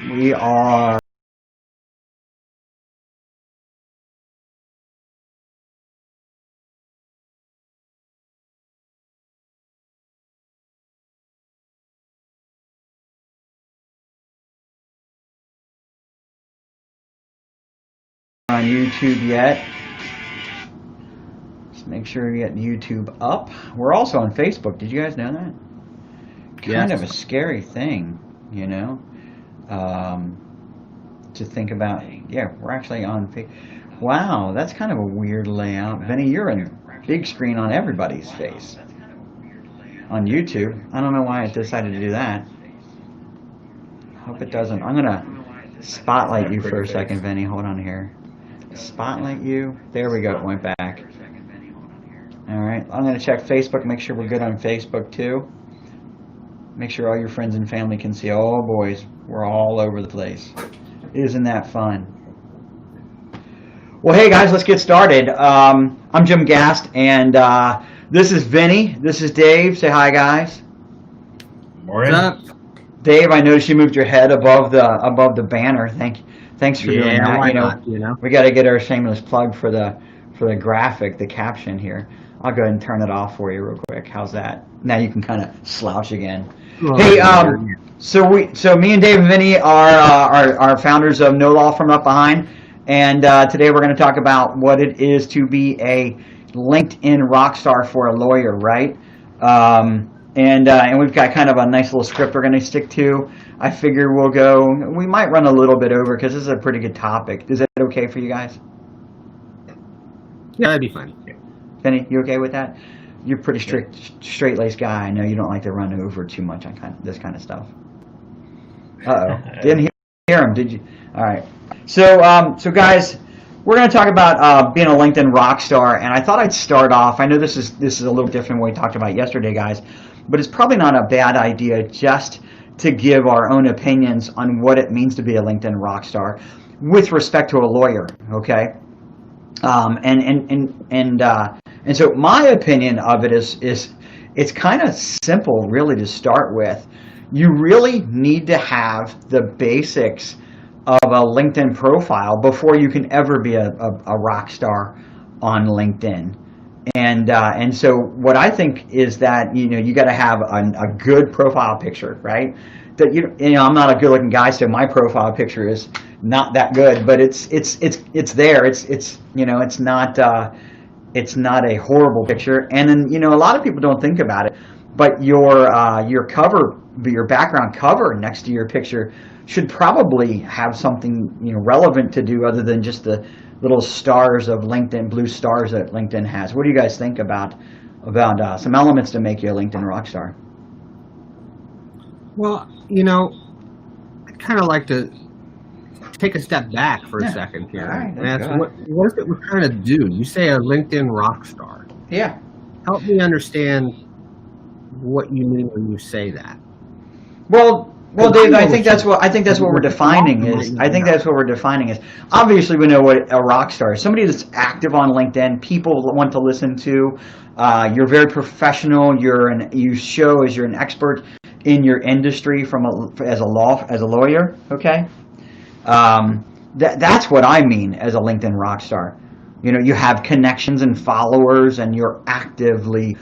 We are on YouTube yet. Just make sure you get YouTube up. We're also on Facebook. Did you guys know that? Kind of a scary thing, you know, to think about. Yeah, we're actually on Facebook. Wow, that's kind of a weird layout. Benny, you're in big screen on everybody's face. On YouTube. I don't know why it decided to do that. Hope it doesn't. I'm going to spotlight you for a second, Benny. Hold on here. Spotlight you. There we go. It went back. All right. I'm going to check Facebook, make sure we're good on Facebook too. Make sure all your friends and family can see. Oh, boys, we're all over the place. Isn't that fun? Well, hey, guys, let's get started. I'm Jim Gast, and this is Vinny. This is Dave. Say hi, guys. Morning. What's up? Dave, I noticed you moved your head above the banner. Thanks for doing that. You know, we got to get our shameless plug for the graphic, the caption here. I'll go ahead and turn it off for you real quick. How's that? Now you can kind of slouch again. Oh, hey, so me and Dave and Vinny are founders of No Law from Up Behind, and today we're going to talk about what it is to be a LinkedIn rock star for a lawyer, right? And we've got kind of a nice little script we're going to stick to. I figure we might run a little bit over because this is a pretty good topic. Is that okay for you guys? Yeah, that'd be fine. Benny, you okay with that? You're a pretty straight-laced guy. I know you don't like to run over too much on this kind of stuff. Uh-oh. Didn't hear him, did you? All right. So guys, we're going to talk about being a LinkedIn rock star, and I thought I'd start off. I know this is a little different than what we talked about yesterday, guys, but it's probably not a bad idea just to give our own opinions on what it means to be a LinkedIn rock star with respect to a lawyer, okay? And so my opinion of it is it's kind of simple, really, to start with. You really need to have the basics of a LinkedIn profile before you can ever be a rock star on LinkedIn. And so what I think is that you got to have a good profile picture, right? That I'm not a good-looking guy, so my profile picture is not that good, but it's there. It's not a horrible picture. And then a lot of people don't think about it, but your background cover next to your picture should probably have something relevant to do other than just the little stars of LinkedIn, blue stars that LinkedIn has. What do you guys think about some elements to make you a LinkedIn rock star? Well, I'd kind of like to take a step back for a second here and ask what is it we're trying to do? You say a LinkedIn rock star. Yeah. Help me understand what you mean when you say that. Well, Dave, I think that's what we're defining is. I think that's what we're defining is. Obviously, we know what a rock star is. Somebody that's active on LinkedIn, people want to listen to. You're very professional. You show as you're an expert in your industry as a lawyer. Okay, that's what I mean as a LinkedIn rock star. You have connections and followers, and you're actively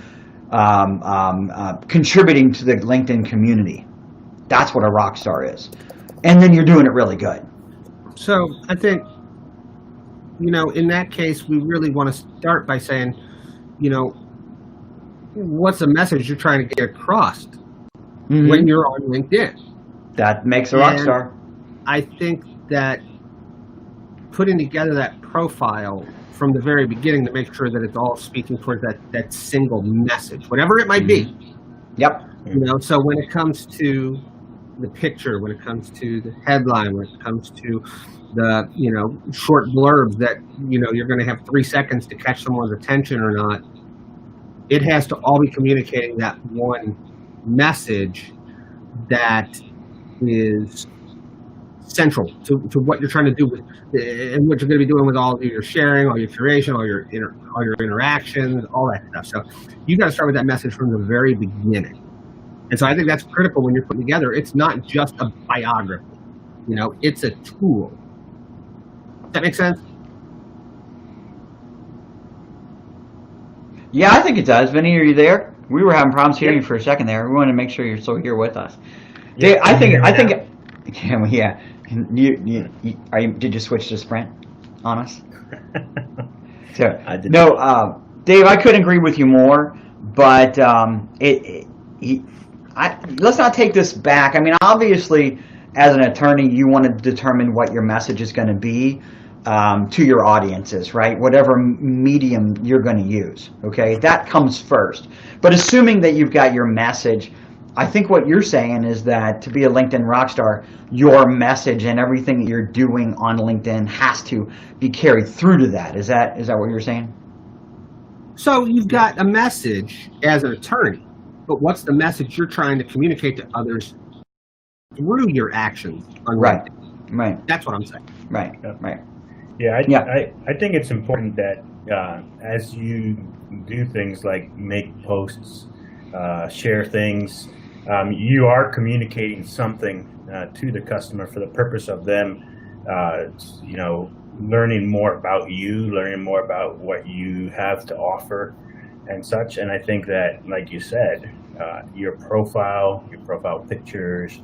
contributing to the LinkedIn community. That's what a rock star is. And then you're doing it really good. So I think, in that case, we really want to start by saying, what's the message you're trying to get across when you're on LinkedIn? That makes a rock star. I think that putting together that profile from the very beginning to make sure that it's all speaking towards that single message, whatever it might be. Yep. So when it comes to the picture, when it comes to the headline, when it comes to the short blurbs that you're going to have 3 seconds to catch someone's attention or not, it has to all be communicating that one message that is central to what you're trying to do with and what you're going to be doing with all of your sharing, all your curation, all your interactions, all that stuff. So you got to start with that message from the very beginning. And so I think that's critical when you're putting together. It's not just a biography. It's a tool. Does that make sense? Yeah, I think it does. Vinny, are you there? We were having problems hearing you for a second there. We want to make sure you're still here with us. Yeah, Dave, I think, yeah. Did you switch to Sprint on us? So, I did. No, Dave, I couldn't agree with you more. But let's not take this back. I mean, obviously, as an attorney, you want to determine what your message is going to be to your audiences, right? Whatever medium you're going to use, okay? That comes first. But assuming that you've got your message, I think what you're saying is that to be a LinkedIn rock star, your message and everything that you're doing on LinkedIn has to be carried through to that. Is that what you're saying? So you've got a message as an attorney, but what's the message you're trying to communicate to others through your actions on LinkedIn? Right. That's what I'm saying. Right. Right. Yeah, I think it's important that as you do things like make posts, share things, you are communicating something to the customer for the purpose of them, learning more about you, learning more about what you have to offer and such. And I think that, like you said, your profile pictures,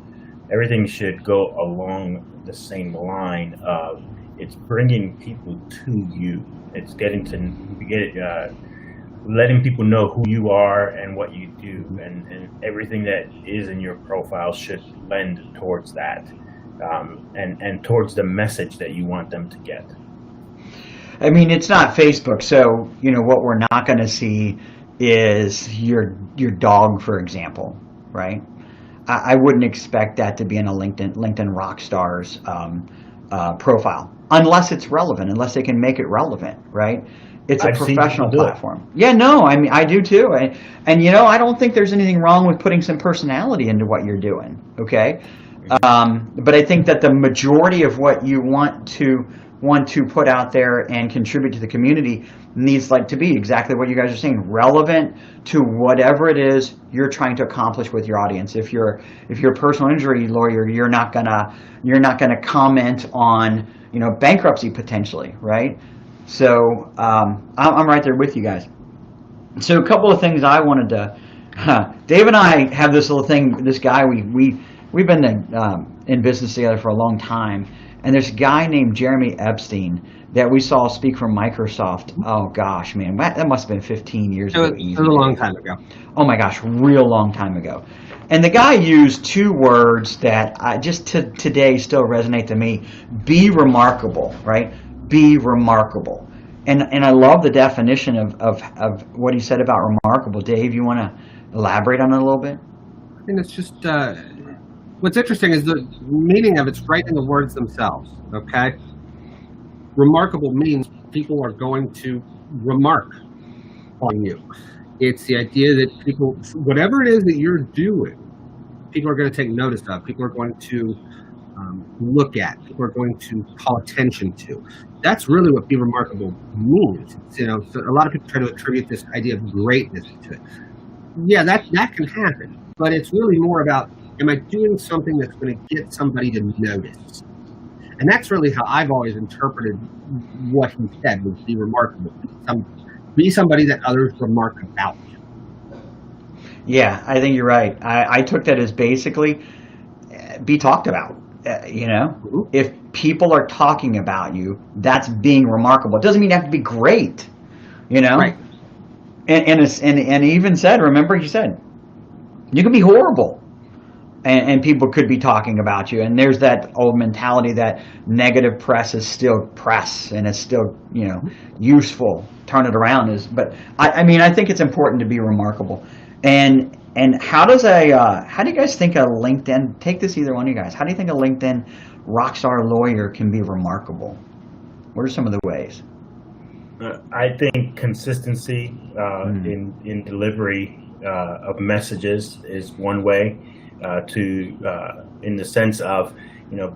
everything should go along the same line of it's bringing people to you. It's letting people know who you are and what you do, and everything that is in your profile should lend towards that, and towards the message that you want them to get. I mean, it's not Facebook, so what we're not going to see is your dog, for example, right? I wouldn't expect that to be in a LinkedIn Rockstars profile, unless it's relevant, unless they can make it relevant, right? It's a professional platform. Yeah, no, I mean, I do too. And I don't think there's anything wrong with putting some personality into what you're doing, okay? But I think that the majority of what you want to put out there and contribute to the community needs to be exactly what you guys are saying, relevant to whatever it is you're trying to accomplish with your audience. If you're a personal injury lawyer, you're not gonna comment on bankruptcy potentially, right? So I'm right there with you guys. So a couple of things I wanted to. Dave and I have this little thing. This guy we've been in business together for a long time, and there's a guy named Jeremy Epstein that we saw speak from Microsoft. Oh gosh, man, that must have been 15 years ago. It was a long time ago. Oh my gosh, real long time ago. And the guy used two words that today still resonate to me: be remarkable, right? Be remarkable. And I love the definition of what he said about remarkable. Dave, you want to elaborate on it a little bit? I think it's just what's interesting is the meaning of it's right in the words themselves. Okay, remarkable means people are going to remark on you. It's the idea that people, whatever it is that you're doing, people are going to take notice of. People are going to look at. People are going to call attention to. That's really what be remarkable means. So a lot of people try to attribute this idea of greatness to it. Yeah, that can happen, but it's really more about, am I doing something that's going to get somebody to notice? And that's really how I've always interpreted what he said, was be remarkable. Be somebody that others remark about. Yeah, I think you're right. I took that as basically be talked about. If people are talking about you, that's being remarkable. It doesn't mean you have to be great, Right. And he even said, remember, he said, you can be horrible, and people could be talking about you. And there's that old mentality that negative press is still press and it's still, useful. Turn it around but I think it's important to be remarkable. And how do you guys think a LinkedIn, take this either one of you guys, how do you think a LinkedIn rockstar lawyer can be remarkable? What are some of the ways? I think consistency in delivery of messages is one way in the sense of,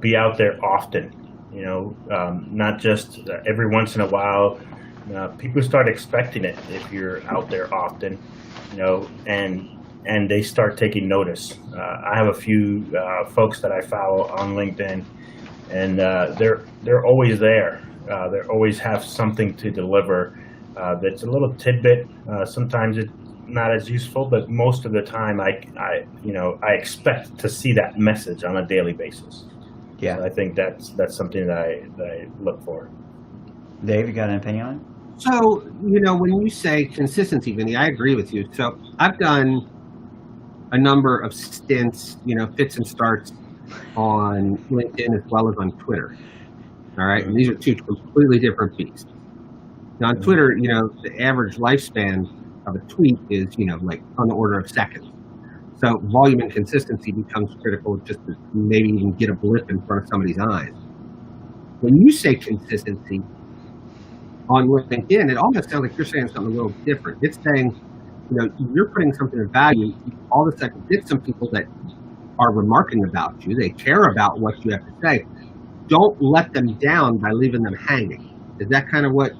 be out there often, not just every once in a while. People start expecting it if you're out there often, and they start taking notice. I have a few folks that I follow on LinkedIn and they're always there. They always have something to deliver that's a little tidbit. Sometimes it's not as useful, but most of the time, I expect to see that message on a daily basis. Yeah, so I think that's something that I look for. Dave, you got an opinion on it? So, when you say consistency, Vinny, I agree with you. So I've done a number of stints, fits and starts on LinkedIn as well as on Twitter. All right. And these are two completely different beasts. Now on Twitter, the average lifespan of a tweet is, like on the order of seconds. So volume and consistency becomes critical just to maybe even get a blip in front of somebody's eyes. When you say consistency on LinkedIn, it almost sounds like you're saying something a little different. It's saying, you're putting something of value, all of a sudden get some people that are remarking about you, they care about what you have to say. Don't let them down by leaving them hanging. Is that kind of what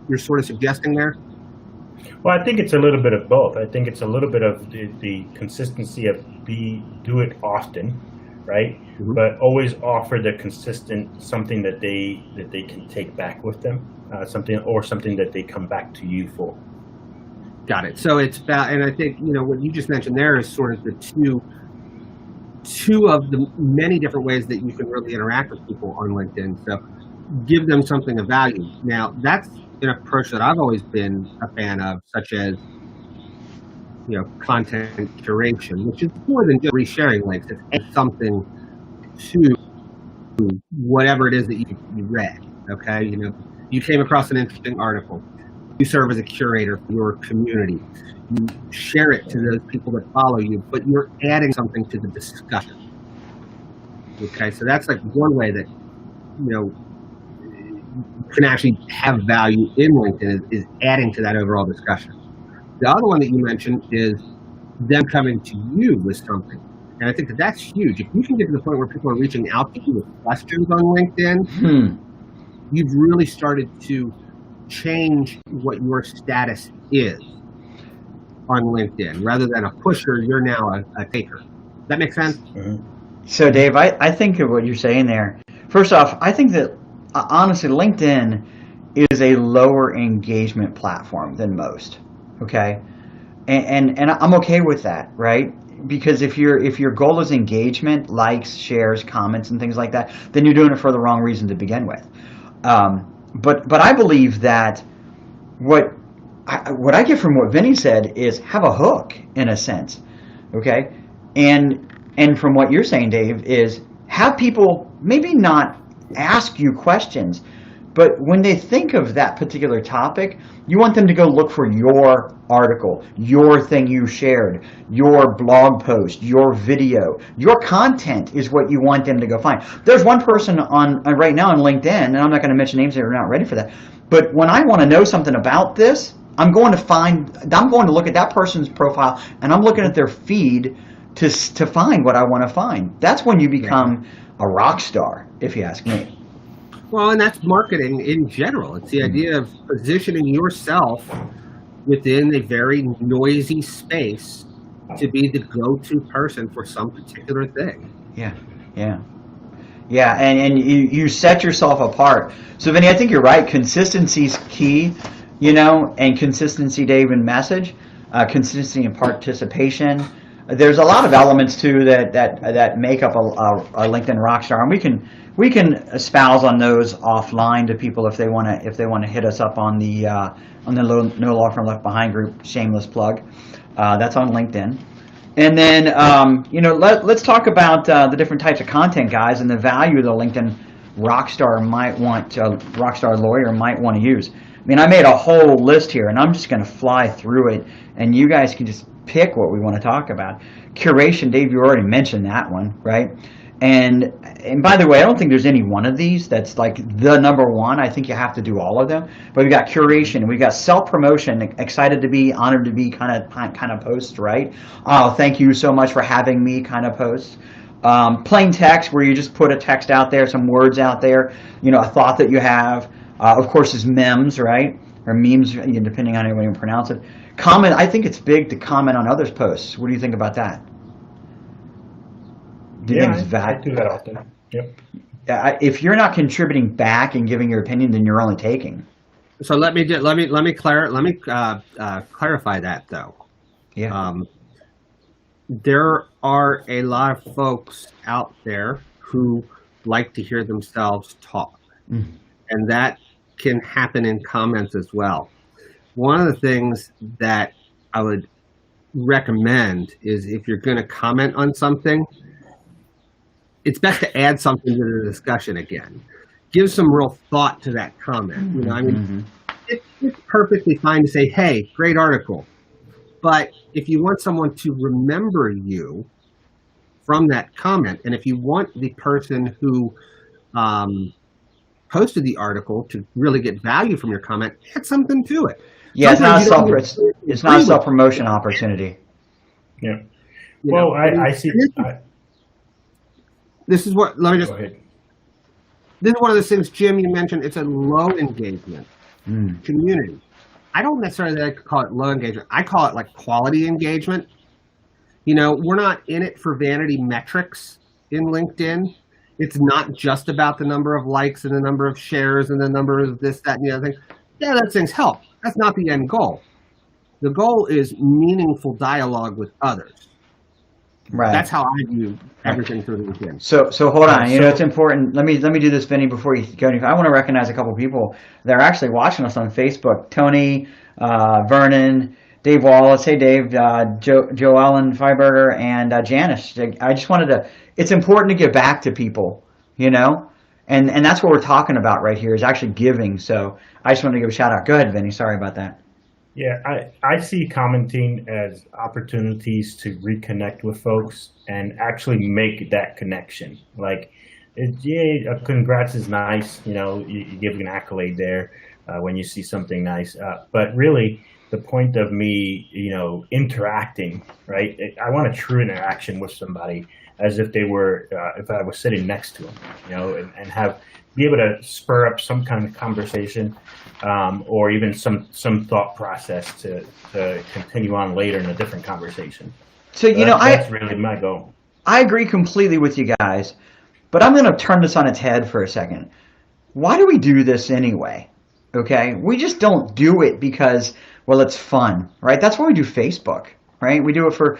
you're sort of suggesting there? Well, I think it's a little bit of both. I think it's a little bit of the consistency of do it often, right? Mm-hmm. But always offer the consistent something that they can take back with them, something that they come back to you for. Got it. So it's about, and I think what you just mentioned there is sort of the two of the many different ways that you can really interact with people on LinkedIn. So give them something of value. Now that's an approach that I've always been a fan of, such as content curation, which is more than just resharing links. It's something to whatever it is that you read. Okay, you came across an interesting article. You serve as a curator for your community. You share it to those people that follow you, but you're adding something to the discussion. Okay, so that's like one way that you can actually have value in LinkedIn is adding to that overall discussion. The other one that you mentioned is them coming to you with something. And I think that's huge. If you can get to the point where people are reaching out to you with questions on LinkedIn, you've really started to change what your status is on LinkedIn. Rather than a pusher, you're now a taker. Does that make sense? Mm-hmm. So Dave, I think of what you're saying there. First off, I think that honestly, LinkedIn is a lower engagement platform than most. Okay, and I'm okay with that, right? Because if your goal is engagement, likes, shares, comments, and things like that, then you're doing it for the wrong reason to begin with. But I believe that what I get from what Vinny said is have a hook in a sense, okay? And from what you're saying, Dave, is have people maybe not ask you questions, but when they think of that particular topic, you want them to go look for your article, your thing you shared, your blog post, your video. Your content is what you want them to go find. There's one person on right now on LinkedIn, and I'm not going to mention names, they're not ready for that, but when I want to know something about this, I'm going to look at that person's profile, and I'm looking at their feed to find what I want to find. That's when you become a rock star, if you ask me. Well, and that's marketing in general. It's the idea of positioning yourself within a very noisy space to be the go-to person for some particular thing. Yeah, and you set yourself apart. So, Vinny, I think you're right. Consistency's key, and consistency, Dave, in message, consistency in participation. There's a lot of elements too that make up a LinkedIn rockstar, and we can espouse on those offline to people if they want to hit us up on the No Law Firm Left Behind group. Shameless plug. That's on LinkedIn. And then let's talk about the different types of content, guys, and the value the LinkedIn rockstar lawyer might want to use. I mean, I made a whole list here, and I'm just going to fly through it, and you guys can just pick what we want to talk about. Curation, Dave, you already mentioned that one, right? And by the way, I don't think there's any one of these that's like the number one. I think you have to do all of them. But we've got curation, we've got self-promotion, excited to be, honored to be kind of posts, right? Oh, thank you so much for having me kind of posts. Plain text, where you just put a text out there, some words out there, a thought that you have. Of course, is memes, right? Or memes, depending on how you pronounce it. Comment. I think it's big to comment on others' posts. What do you think about that? I do that often. Yep. if you're not contributing back and giving your opinion, then you're only taking. So let me clarify that though. Yeah. There are a lot of folks out there who like to hear themselves talk, and that can happen in comments as well. One of the things that I would recommend is if you're going to comment on something, it's best to add something to the discussion again. Give some real thought to that comment. You know, I mean, it's perfectly fine to say, "Hey, great article," but if you want someone to remember you from that comment, and if you want the person who posted the article to really get value from your comment, add something to it. Yeah, it's not a self-promotion opportunity. Yeah. Well, I see. This is what. Let me just. Go ahead. This is one of those things, Jim, you mentioned. It's a low engagement community. I don't necessarily like to call it low engagement. I call it like quality engagement. You know, we're not in it for vanity metrics in LinkedIn. It's not just about the number of likes and the number of shares and the number of this, that, and the other thing. Yeah, those things help. That's not the end goal. The goal is meaningful dialogue with others. Right. That's how I view everything through LinkedIn. So hold on. You know, it's important. Let me do this, Vinny, before you go. I want to recognize a couple people that are actually watching us on Facebook. Tony, Vernon, Dave Wallace. Hey, Dave. Joellen Feiberger and Janice. I just wanted to. It's important to give back to people. You know, and that's what we're talking about right here is actually giving. So I just wanted to give a shout out. Go ahead, Vinny. Sorry about that. Yeah, I see commenting as opportunities to reconnect with folks and actually make that connection. Like, congrats is nice. You know, you give an accolade there when you see something nice. But really, the point of me, you know, interacting, right? I want a true interaction with somebody as if they were, if I was sitting next to them, you know, and be able to spur up some kind of conversation. Or even some thought process to continue on later in a different conversation. So you know, that's really my goal. I agree completely with you guys, but I'm going to turn this on its head for a second. Why do we do this anyway? Okay, we just don't do it because, well, it's fun, right? That's why we do Facebook, right? We do it for,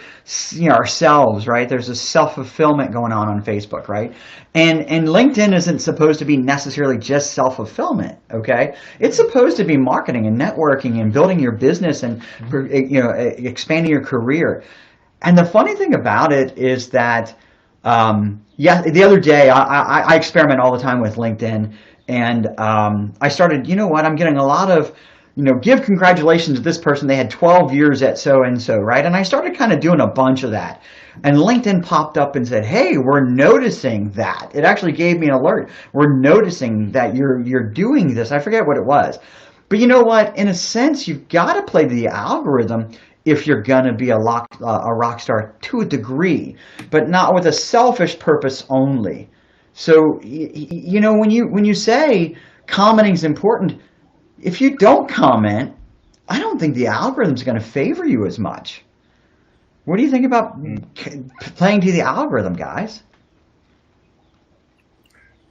you know, ourselves, right? There's a self-fulfillment going on Facebook, right? And LinkedIn isn't supposed to be necessarily just self-fulfillment, okay? It's supposed to be marketing and networking and building your business and, you know, expanding your career. And the funny thing about it is that, the other day I experiment all the time with LinkedIn, and I started, you know what, I'm getting a lot of, you know, give congratulations to this person. They had 12 years at so-and-so, right? And I started kind of doing a bunch of that. And LinkedIn popped up and said, hey, we're noticing that. It actually gave me an alert. We're noticing that you're doing this. I forget what it was. But you know what? In a sense, you've got to play the algorithm if you're going to be a rock star to a degree, but not with a selfish purpose only. So, you know, when you say commenting is important, if you don't comment, I don't think the algorithm's going to favor you as much. What do you think about playing to the algorithm, guys?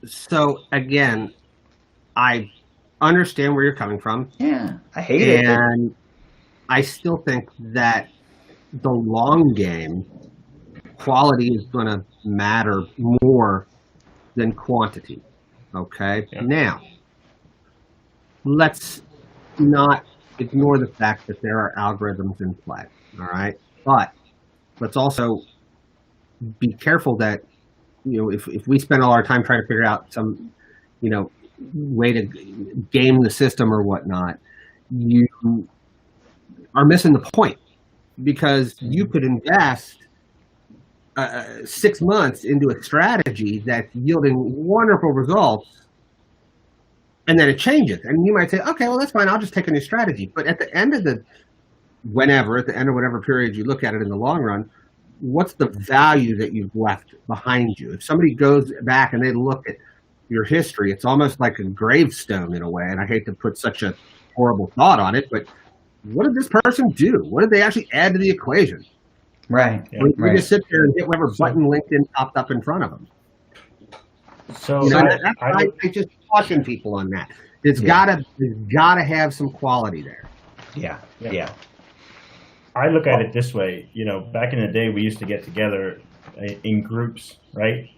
So, again, I understand where you're coming from. Yeah, I hate it. And I still think that the long game, quality is going to matter more than quantity. Okay? Yeah. Now, let's not ignore the fact that there are algorithms in play, all right? But let's also be careful that, you know, if we spend all our time trying to figure out some, you know, way to game the system or whatnot, you are missing the point, because you could invest 6 months into a strategy that's yielding wonderful results, and then it changes, and you might say, okay, well, that's fine, I'll just take a new strategy. But at the end of whatever period you look at it in the long run, what's the value that you've left behind you? If somebody goes back and they look at your history, it's almost like a gravestone in a way, and I hate to put such a horrible thought on it, but what did this person do? What did they actually add to the equation? Right. We just sit there and hit whatever button LinkedIn popped up in front of them. So I just caution people on that. It's gotta have some quality there. Yeah. I look at it this way. Back in the day, we used to get together in groups, right?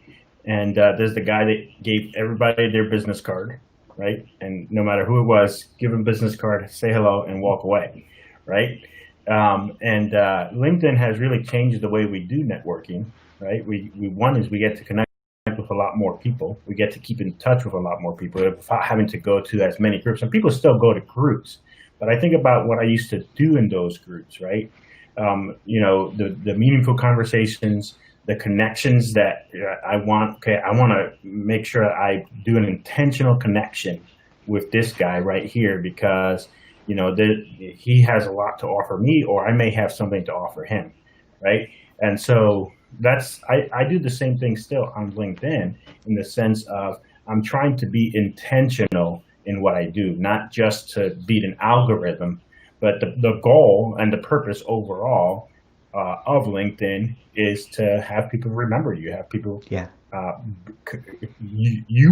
And there's the guy that gave everybody their business card, right? And no matter who it was, give them a business card, say hello, and walk away, right? And LinkedIn has really changed the way we do networking, right? One is we get to connect with a lot more people. We get to keep in touch with a lot more people without having to go to as many groups. And people still go to groups, but I think about what I used to do in those groups, right? The meaningful conversations, the connections that I want. Okay, I want to make sure I do an intentional connection with this guy right here because he has a lot to offer me, or I may have something to offer him, right? And so I do the same thing still on LinkedIn in the sense of I'm trying to be intentional in what I do, not just to beat an algorithm, but the goal and the purpose overall of LinkedIn is to have people remember you, have people, you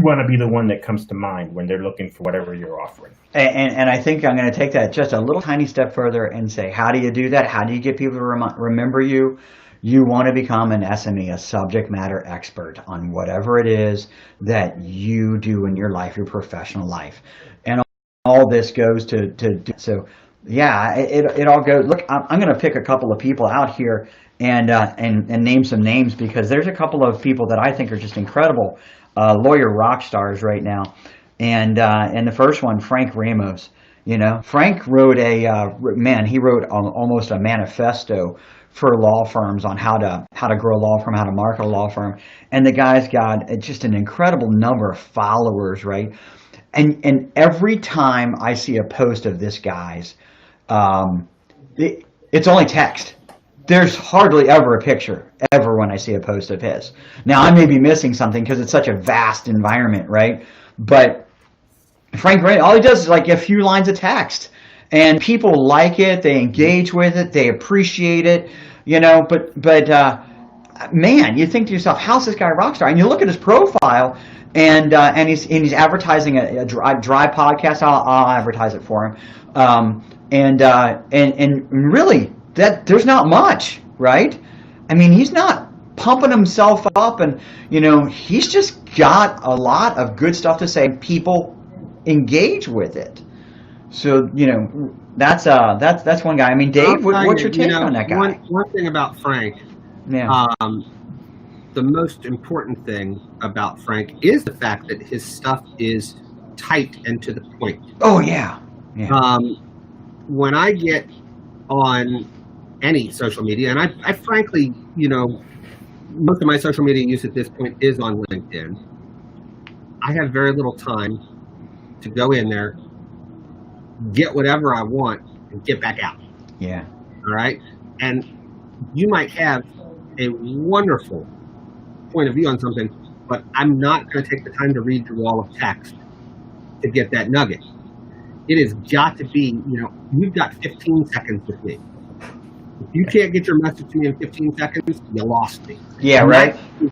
want to be the one that comes to mind when they're looking for whatever you're offering. And I think I'm going to take that just a little tiny step further and say, how do you do that? How do you get people to remember you? You want to become an SME, a subject matter expert on whatever it is that you do in your life, your professional life. And all this goes to so yeah, it all goes. Look, I'm going to pick a couple of people out here and name some names because there's a couple of people that I think are just incredible lawyer rock stars right now. And the first one, Frank Ramos. Frank wrote he wrote almost a manifesto for law firms on how to grow a law firm, how to market a law firm, and the guy's got just an incredible number of followers, right? And every time I see a post of this guy's, it's only text. There's hardly ever a picture ever when I see a post of his. Now I may be missing something because it's such a vast environment, right? But Frank Ray, all he does is like a few lines of text, and people like it, they engage with it, they appreciate it, But man, you think to yourself, how's this guy a rock star? And you look at his profile, and he's advertising a dry podcast. I'll advertise it for him, and really there's not much, right? I mean, he's not pumping himself up, and he's just got a lot of good stuff to say. People engage with it, so that's one guy. I mean, Dave, what's your take on that guy? One thing about Frank, the most important thing about Frank is the fact that his stuff is tight and to the point. Oh yeah. When I get on any social media, and I frankly, most of my social media use at this point is on LinkedIn. I have very little time to go in there, get whatever I want, and get back out. Yeah. All right? And you might have a wonderful point of view on something, but I'm not going to take the time to read your wall of text to get that nugget. It has got to be, you've got 15 seconds with me. If you can't get your message to me in 15 seconds, you lost me. Yeah, right. You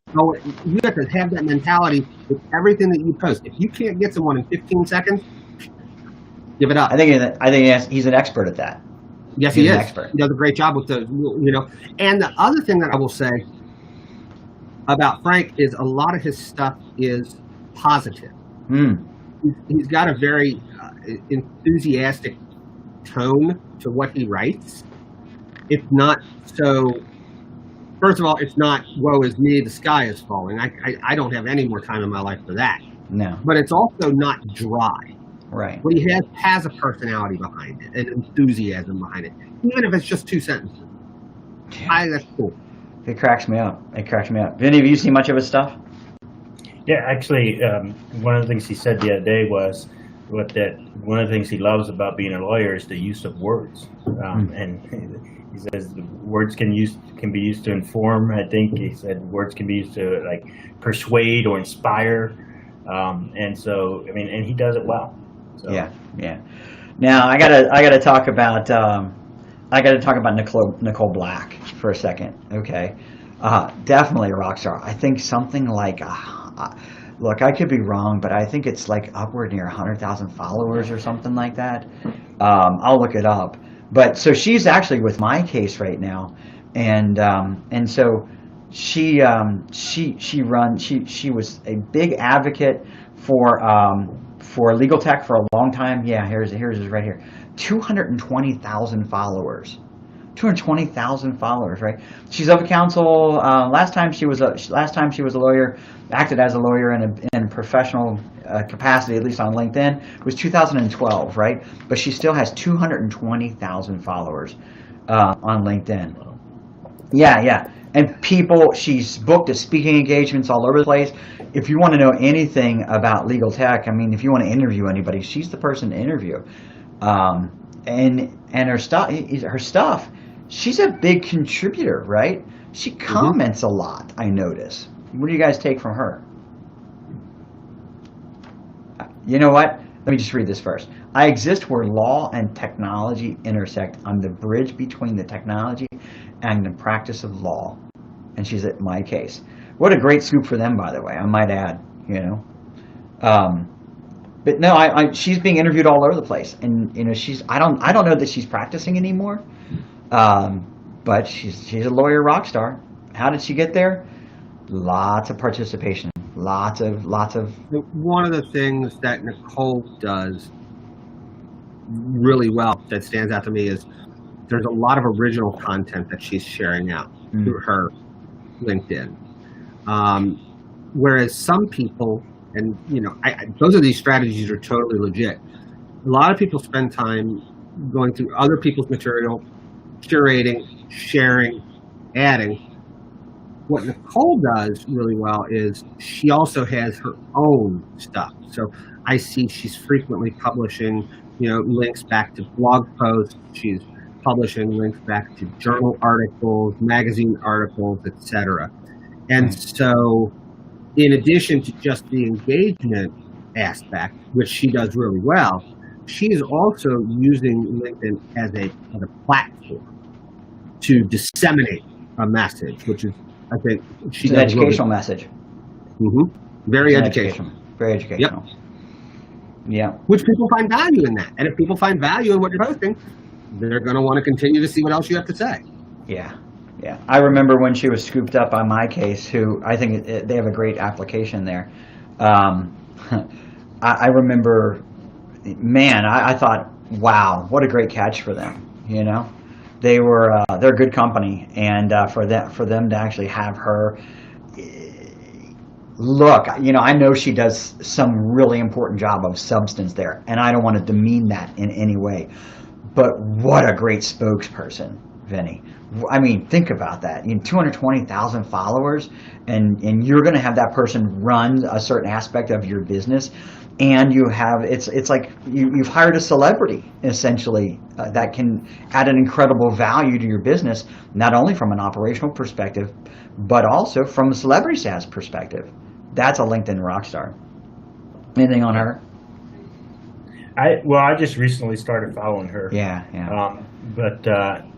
have to have that mentality with everything that you post. If you can't get someone in 15 seconds, give it up. I think he's an expert at that. Yes, he is. Expert. He does a great job with the. And the other thing that I will say about Frank is a lot of his stuff is positive. He's got a very enthusiastic tone to what he writes. It's not so. First of all, it's not woe is me, the sky is falling. I don't have any more time in my life for that. No. But it's also not dry. Right. What he has a personality behind it, an enthusiasm behind it, even if it's just 2 sentences. Yeah. That's cool. It cracks me up. Vinny, have you seen much of his stuff? Yeah, actually, one of the things he said the other day was one of the things he loves about being a lawyer is the use of words, and he says words can be used to inform. I think he said words can be used to like persuade or inspire, and so and he does it well. So. Yeah. Now I gotta talk about Nicole Black for a second. Okay, definitely a rock star. I think something like Look, I could be wrong, but I think it's like upward near 100,000 followers or something like that. I'll look it up. But so she's actually with my case right now, and so she was a big advocate for legal tech for a long time. Yeah, here's it right here. 220,000 followers. 220,000 followers, right? She's of counsel. Last time she was a lawyer, acted as a lawyer in a professional capacity, at least on LinkedIn. It was 2012, right? But she still has 220,000 followers on LinkedIn. Yeah. And she's booked at speaking engagements all over the place. If you want to know anything about legal tech, I mean, if you want to interview anybody, she's the person to interview. And her stuff. She's a big contributor, right? She comments a lot, I notice. What do you guys take from her? You know what? Let me just read this first. I exist where law and technology intersect. I'm the bridge between the technology and the practice of law. And she's at my case. What a great scoop for them, by the way, I might add, you know. But no, she's being interviewed all over the place. And, you know, I don't know that she's practicing anymore. But she's a lawyer rock star. How did she get there? Lots of participation. Lots of. One of the things that Nicole does really well that stands out to me is there's a lot of original content that she's sharing out through her LinkedIn. Whereas some people, and you know, those of these strategies are totally legit. A lot of people spend time going through other people's material, curating, sharing, adding. What Nicole does really well is she also has her own stuff. So I see she's frequently publishing, you know, links back to blog posts. She's publishing links back to journal articles, magazine articles, etc. And so in addition to just the engagement aspect, which she does really well, she is also using LinkedIn as a platform to disseminate a message, which is, I think, it's an educational message. Very educational. Very educational. Yeah. Which people find value in that. And if people find value in what you're posting, they're going to want to continue to see what else you have to say. Yeah. I remember when she was scooped up on my case, who I think they have a great application there. I remember, man, I thought, wow, what a great catch for them, you know? They're a good company, and for them to actually have her look, you know, I know she does some really important job of substance there, and I don't want to demean that in any way, but what a great spokesperson, Vinny. I mean, think about that. 220,000 followers, and you're going to have that person run a certain aspect of your business, and you have it's like you've hired a celebrity essentially that can add an incredible value to your business, not only from an operational perspective, but also from a celebrity status perspective. That's a LinkedIn rock star. Anything on her? I just recently started following her. Yeah. But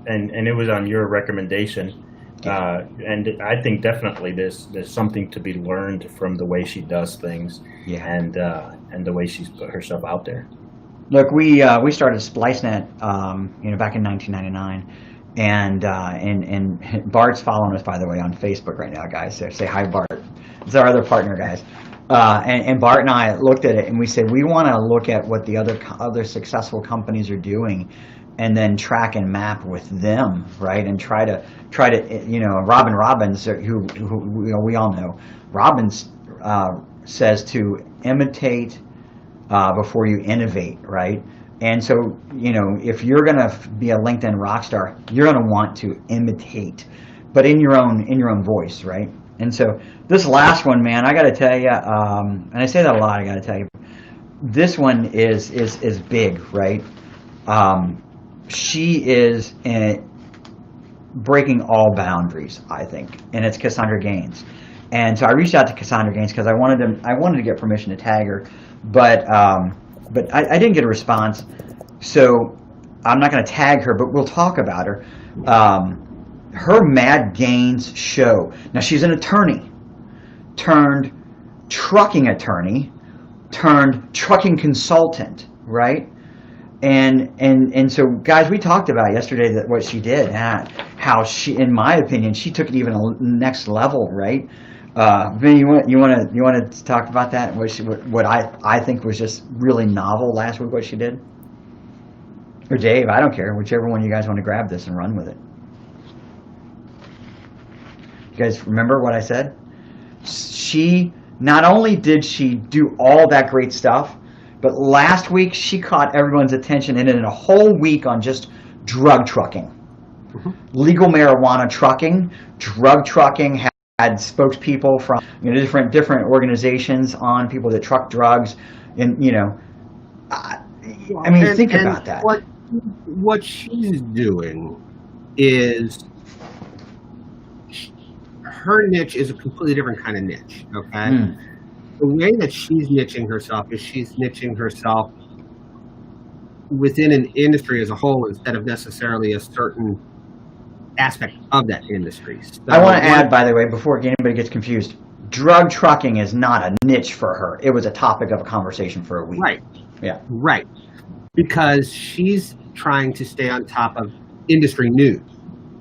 it was on your recommendation. And I think definitely there's something to be learned from the way she does things, and the way she's put herself out there. Look, we started SpliceNet, back in 1999, and Bart's following us, by the way, on Facebook right now, guys. So say hi, Bart. It's our other partner, guys. And Bart and I looked at it, and we said we want to look at what the other successful companies are doing, and then track and map with them, right? And try to Robin Robbins, who we all know, Robbins says to imitate before you innovate, right? And so, if you're going to be a LinkedIn rock star, you're going to want to imitate, but in your own voice, right? And so this last one, man, I got to tell you, and I say that a lot, I got to tell you, this one is big, right? She is breaking all boundaries, I think, and it's Cassandra Gaines. And so I reached out to Cassandra Gaines because I wanted to get permission to tag her, but I didn't get a response. So I'm not going to tag her, but we'll talk about her. Her Mad Gaines show. Now she's an attorney turned trucking attorney turned trucking consultant, right? And so, guys, we talked about yesterday that what she did, how she, in my opinion, she took it even a next level, right? Vin, you want to talk about that? What I think was just really novel last week, what she did, or Dave, I don't care, whichever one you guys want to grab this and run with it. You guys remember what I said? She not only did she do all that great stuff, but last week she caught everyone's attention and in a whole week on just drug trucking. Mm-hmm. Legal marijuana trucking, drug trucking, had spokespeople from different organizations on people that truck drugs, and I mean, think about that. What she's doing is her niche is a completely different kind of niche. Okay. The way that she's niching herself is she's niching herself within an industry as a whole instead of necessarily a certain aspect of that industry. So I want to add, by the way, before anybody gets confused, drug trucking is not a niche for her. It was a topic of a conversation for a week. Right. Yeah. Right. Because she's trying to stay on top of industry news.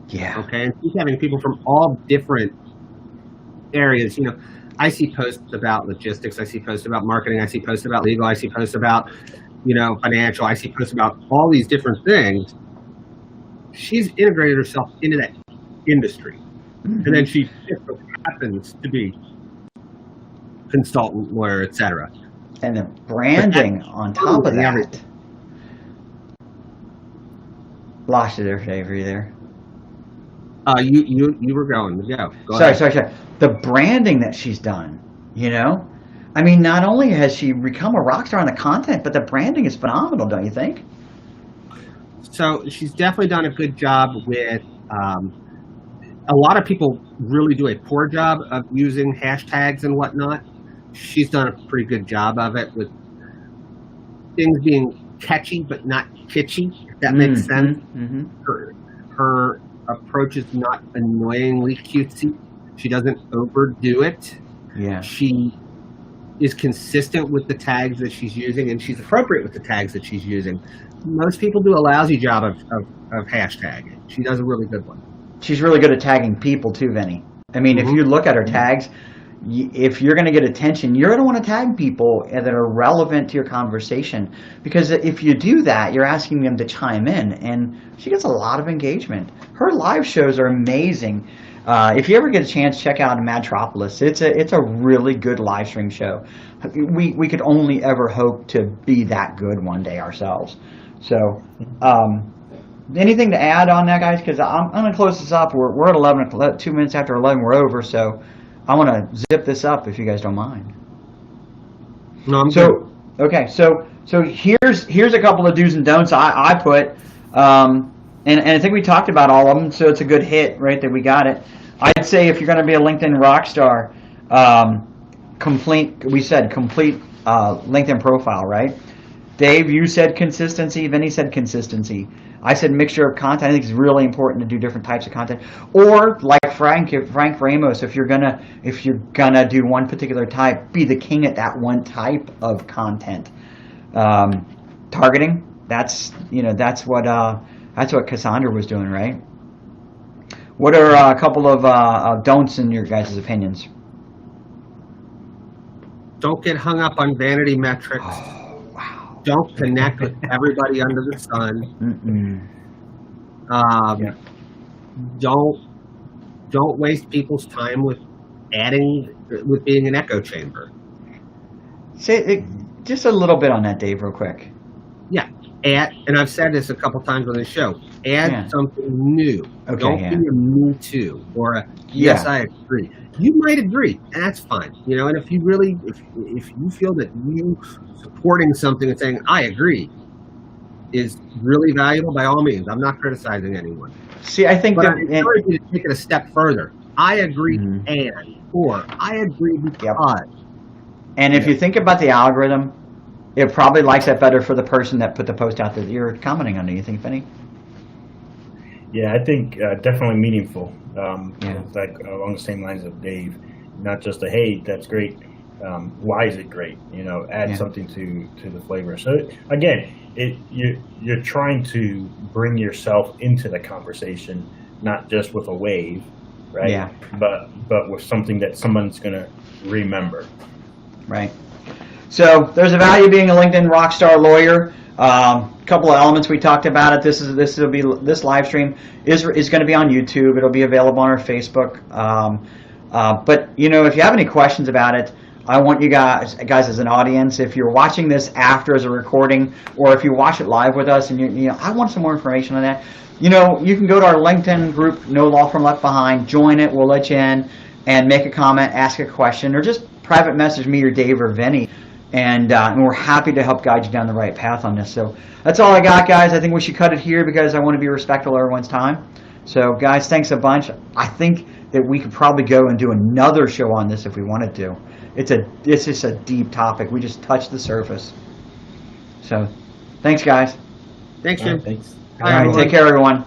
Yeah. Okay. And she's having people from all different areas, I see posts about logistics. I see posts about marketing. I see posts about legal. I see posts about, financial. I see posts about all these different things. She's integrated herself into that industry. Mm-hmm. And then she just happens to be consultant, lawyer, etc. And the branding on top of that. Everything. Lost you there, Dave. Are you there? You were going. Yeah. Sorry. The branding that she's done, I mean, not only has she become a rock star on the content, but the branding is phenomenal, don't you think? So she's definitely done a good job with, a lot of people really do a poor job of using hashtags and whatnot. She's done a pretty good job of it with things being catchy, but not kitschy, if that makes sense. Mm-hmm. Her approach is not annoyingly cutesy. She doesn't overdo it. Yeah. She is consistent with the tags that she's using, and she's appropriate with the tags that she's using. Most people do a lousy job of hashtagging. She does a really good one. She's really good at tagging people too, Vinny. I mean, if you look at her tags, if you're going to get attention, you're going to want to tag people that are relevant to your conversation. Because if you do that, you're asking them to chime in, and she gets a lot of engagement. Her live shows are amazing. If you ever get a chance, check out Madtropolis. It's a really good live stream show. We could only ever hope to be that good one day ourselves. So, anything to add on that, guys? Because I'm going to close this up. We're at 11, 2 minutes after 11. We're over. So, I want to zip this up if you guys don't mind. No, I'm good. Okay. So here's a couple of do's and don'ts I put. And I think we talked about all of them, so it's a good hit, right, that we got it. I'd say if you're going to be a LinkedIn rock star, complete LinkedIn profile, right? Dave, you said consistency. Vinny said consistency. I said mixture of content. I think it's really important to do different types of content. Or like Frank Ramos, if you're gonna do one particular type, be the king at that one type of content. Targeting. That's what Cassandra was doing, right? What are a couple of don'ts in your guys' opinions? Don't get hung up on vanity metrics. Oh, wow. Don't connect with everybody under the sun. Yeah. Don't waste people's time with being an echo chamber. Just a little bit on that, Dave, real quick. Yeah. And I've said this a couple times on the show. Add something new. Okay, Don't be a me too or a yes, I agree. You might agree, and that's fine. And if you really, if you feel that you supporting something and saying I agree is really valuable, by all means. I'm not criticizing anyone. See, I think but I encourage you to take it a step further. I agree, or I agree because. And if you think about the algorithm, it probably likes that better for the person that put the post out that you're commenting on. Do you think, Vinny? Yeah, I think definitely meaningful. Like along the same lines of Dave, not just a hey, that's great. why is it great? Add something to the flavor. So again, you're trying to bring yourself into the conversation, not just with a wave, right? Yeah. But with something that someone's going to remember. Right. So there's a value being a LinkedIn rockstar lawyer. Couple of elements we talked about it. This live stream is going to be on YouTube. It'll be available on our Facebook. But if you have any questions about it, I want you guys as an audience, if you're watching this after as a recording, or if you watch it live with us, and I want some more information on that. You can go to our LinkedIn group, No Law Firm Left Behind. Join it. We'll let you in and make a comment, ask a question, or just private message me or Dave or Vinny, and we're happy to help guide you down the right path on this. So that's all I got, guys. I think we should cut it here because I want to be respectful of everyone's time. So, guys, thanks a bunch. I think that we could probably go and do another show on this if we wanted to. It's just a deep topic. We just touched the surface. So, thanks, guys. Thanks, Jim. Thanks. All right, take care, everyone.